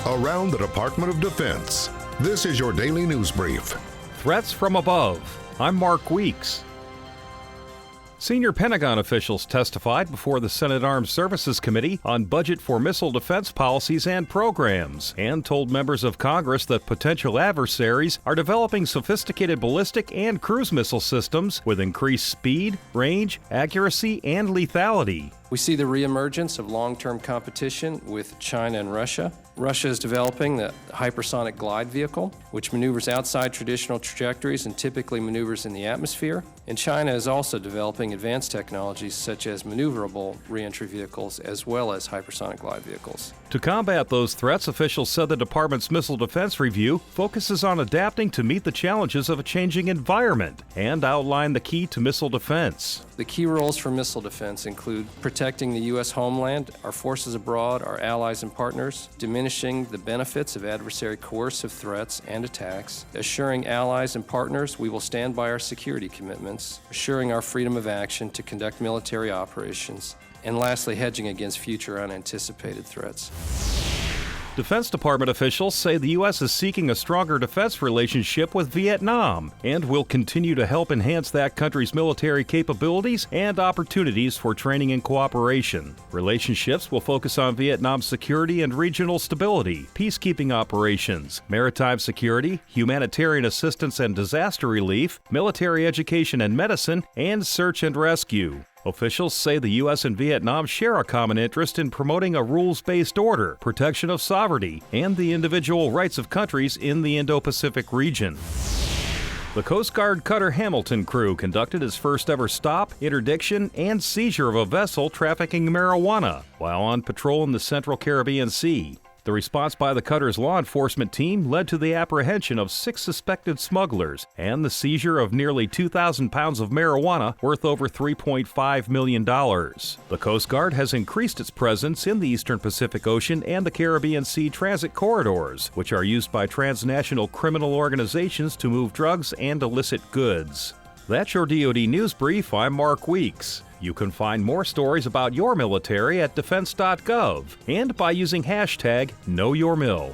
around the Department of Defense. This is your daily news brief. Threats from above. I'm Mark Weeks. Senior Pentagon officials testified before the Senate Armed Services Committee on budget for missile defense policies and programs, and told members of Congress that potential adversaries are developing sophisticated ballistic and cruise missile systems with increased speed, range, accuracy, and lethality. We see the reemergence of long-term competition with China and Russia. Russia is developing the hypersonic glide vehicle, which maneuvers outside traditional trajectories and typically maneuvers in the atmosphere. And China is also developing advanced technologies such as maneuverable reentry vehicles as well as hypersonic glide vehicles. To combat those threats, officials said the department's missile defense review focuses on adapting to meet the challenges of a changing environment and outline the key to missile defense. The key roles for missile defense include protecting the U.S. homeland, our forces abroad, our allies and partners, diminishing the benefits of adversary coercive threats and attacks, assuring allies and partners we will stand by our security commitments, assuring our freedom of action to conduct military operations, and lastly, hedging against future unanticipated threats. Defense Department officials say the U.S. is seeking a stronger defense relationship with Vietnam and will continue to help enhance that country's military capabilities and opportunities for training and cooperation. Relationships will focus on Vietnam's security and regional stability, peacekeeping operations, maritime security, humanitarian assistance and disaster relief, military education and medicine, and search and rescue. Officials say the U.S. and Vietnam share a common interest in promoting a rules-based order, protection of sovereignty, and the individual rights of countries in the Indo-Pacific region. The Coast Guard cutter Hamilton crew conducted its first ever stop, interdiction, and seizure of a vessel trafficking marijuana while on patrol in the Central Caribbean Sea. The response by the cutter's law enforcement team led to the apprehension of 6 suspected smugglers and the seizure of nearly 2,000 pounds of marijuana worth over $3.5 million. The Coast Guard has increased its presence in the Eastern Pacific Ocean and the Caribbean Sea transit corridors, which are used by transnational criminal organizations to move drugs and illicit goods. That's your DoD News Brief. I'm Mark Weeks. You can find more stories about your military at defense.gov and by using hashtag KnowYourMil.